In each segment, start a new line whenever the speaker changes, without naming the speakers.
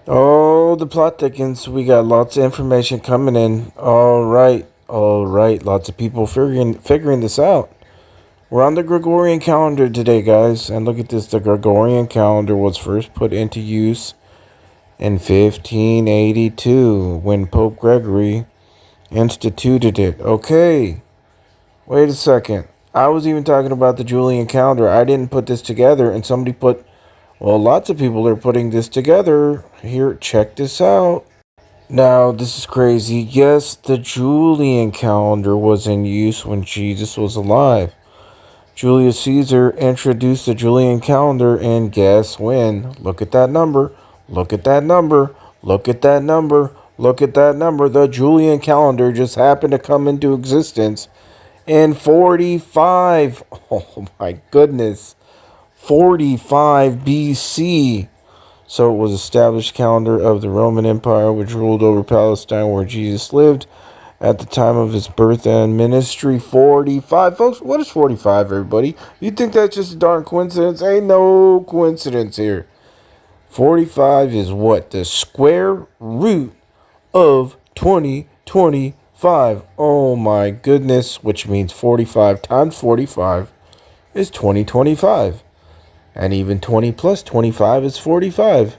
Oh, the plot thickens. We got lots of information coming in. All right. Lots of people figuring this out. We're on the Gregorian calendar today, guys. And look at this. The Gregorian calendar was first put into use in 1582 when Pope Gregory instituted it. Okay. Wait a second. I was even talking about the Julian calendar. I didn't put this together, and somebody put. Well, lots of people are putting this together. Here, check this out. Now, this is crazy. Yes, the Julian calendar was in use when Jesus was alive. Julius Caesar introduced the Julian calendar, and guess when? Look at that number. Look at that number. Look at that number. Look at that number. The Julian calendar just happened to come into existence in 45. Oh my goodness. 45 BC. So it was established calendar of the Roman Empire, which ruled over Palestine where Jesus lived at the time of his birth and ministry. 45. Folks, what is 45, everybody? You think that's just a darn coincidence? Ain't no coincidence here. 45 is what? The square root of 2025. Oh my goodness, which means 45 times 45 is 2025. And even 20 plus 25 is 45.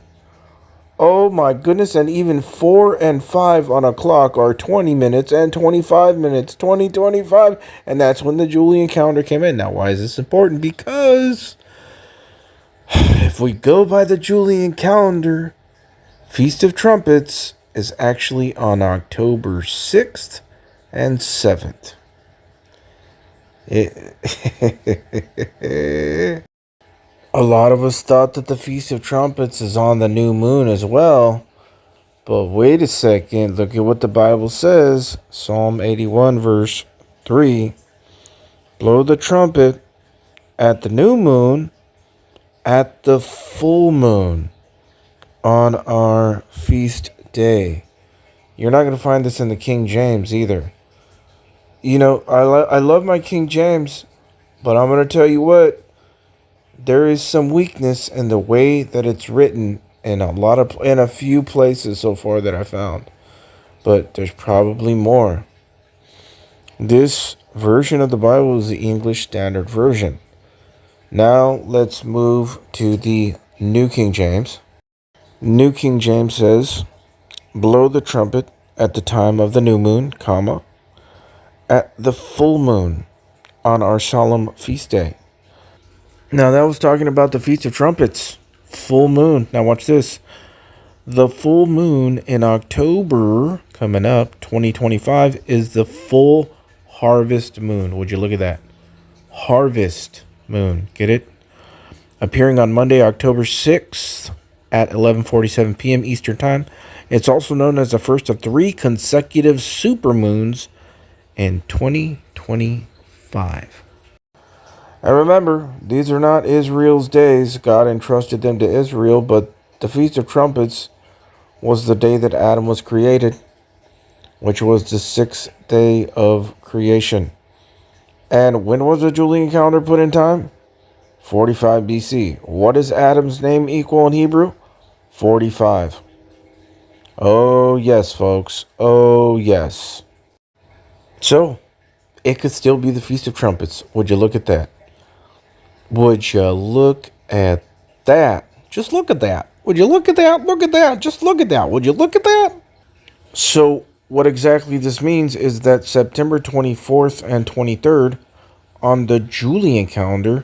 Oh my goodness, and even 4 and 5 on a clock are 20 minutes and 25 minutes. 2025. And that's when the Julian calendar came in. Now, why is this important? Because if we go by the Julian calendar, Feast of Trumpets is actually on October 6th and 7th. A lot of us thought that the Feast of Trumpets is on the new moon as well. But wait a second. Look at what the Bible says. Psalm 81 verse 3. Blow the trumpet at the new moon, at the full moon, on our feast day. You're not going to find this in the King James either. You know, I love my King James, but I'm going to tell you what. There is some weakness in the way that it's written in a few places so far that I found, but there's probably more. This version of the Bible is the English Standard Version. Now let's move to the New King James. New King James says, "Blow the trumpet at the time of the new moon, comma, at the full moon on our solemn feast day." Now, that was talking about the Feast of Trumpets. Full moon. Now, watch this. The full moon in October, coming up, 2025, is the full harvest moon. Would you look at that? Harvest moon. Get it? Appearing on Monday, October 6th at 11:47 p.m. Eastern Time. It's also known as the first of 3 consecutive supermoons in 2025. And remember, these are not Israel's days. God entrusted them to Israel, but the Feast of Trumpets was the day that Adam was created, which was the 6th day of creation. And when was the Julian calendar put in time? 45 BC. What is Adam's name equal in Hebrew? 45. Oh, yes, folks. Oh, yes. So, it could still be the Feast of Trumpets. Would you look at that? Would you look at that? Just look at that. Would you look at that? Look at that. Just look at that. Would you look at that? So, what exactly this means is that September 24th and 23rd on the Julian calendar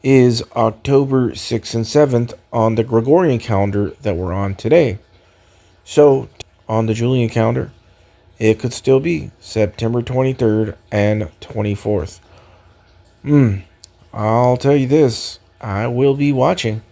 is October 6th and 7th on the Gregorian calendar that we're on today. So, on the Julian calendar, it could still be September 23rd and 24th. I'll tell you this, I will be watching.